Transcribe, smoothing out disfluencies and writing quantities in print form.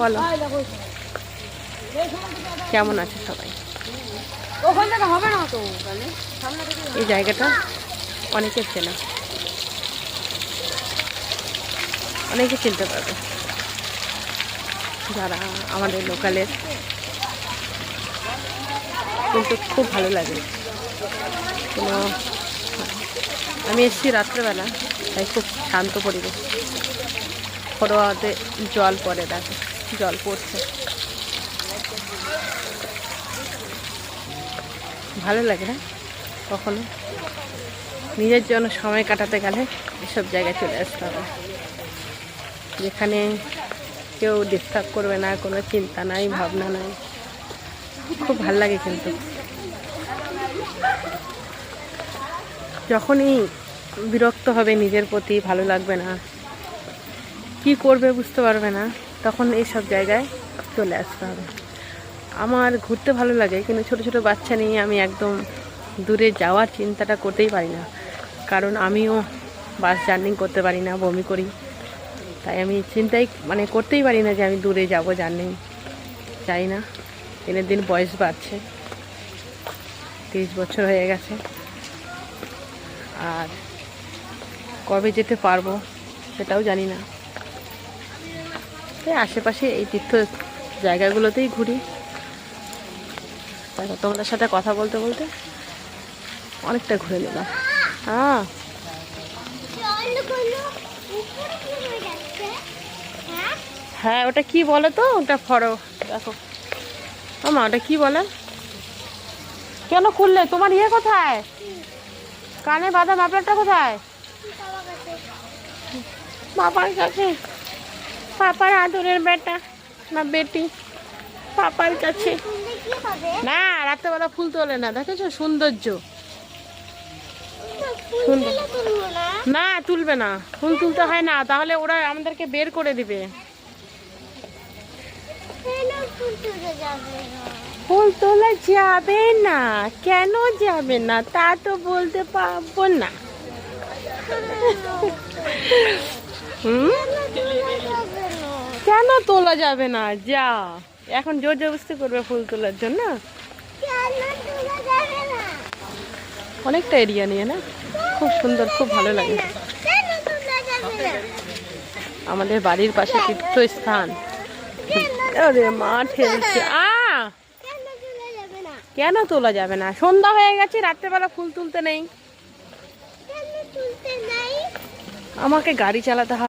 বলো কেমন আছে সবাই? এই জায়গাটা অনেকের চেনা, অনেকে চিনতে পারবে যারা আমাদের লোকালের, কিন্তু খুব ভালো লাগে। কোনো আমি এসেছি রাত্রেবেলা, তাই খুব শান্ত পরিবেশ। ফটোয়াতে জল পড়ে, দেখো জল পড়ছে, ভালো লাগে না? কখনো নিজের জন্য সময় কাটাতে গেলে এসব জায়গায় চলে আসতে হবে, যেখানে কেউ ডিস্টার্ব করবে না, কোনো চিন্তা নাই, ভাবনা নাই। খুব ভালো লাগে। কিন্তু যখনই বিরক্ত হবে নিজের প্রতি, ভালো লাগবে না, কি করবে বুঝতে পারবে না, তখন এইসব জায়গায় চলে আসতে হবে। আমার ঘুরতে ভালো লাগে, কিন্তু ছোট ছোট বাচ্চা নিয়ে আমি একদম দূরে যাওয়ার চিন্তাটা করতেই পারি না, কারণ আমিও বাস জার্নি করতে পারি না, বমি করি। তাই আমি চিন্তাই করতেই পারি না যে আমি দূরে যাব জার্নি, চাই না। দিনের দিন বয়স বাড়ছে, 30 বছর হয়ে গেছে, আর কবে যেতে পারবো সেটাও জানি না। তাই আশেপাশে এই তীর্থ জায়গাগুলোতেই ঘুরি। দেখো তোমাদের সাথে কথা বলতে বলতে অনেকটা ঘুরে নিলাম। হ্যাঁ ওটা কি বলে তো, ওটা ফটো দেখো আমা, ওটা কি বলে? কেন খুললে? তোমার ইয়ে কোথায়? কানে বাঁধা মাপলারটা কোথায়? বাবার কাছে। পাপার আদরের বেটা না বেটি, পাপার কাছে। না রাত্রেবেলা ফুল তোলে না, দেখেছো সৌন্দর্য? না তুলবে না, ফুল তুলতে হয় না, তাহলে ওরা আমাদেরকে বের করে দিবে। ফুল তোলা যাবে না? কেন যাবে না তা তো বলতে পারবো না। কেন তোলা যাবে না? যা, এখন জোর জবরদস্তি করবে ফুল তোলার জন্য? অনেকটা এরিয়া নিয়ে না, খুব সুন্দর, খুব ভালো লাগে। আমাদের বাড়ির পাশে তীর্থস্থান। আরে মা ঠেলছে। কেন তোলা যাবে না? সন্ধ্যা হয়ে গেছে, রাত্রেবেলা ফুল তুলতে নেই। আমাকে গাড়ি চালাতে হবে।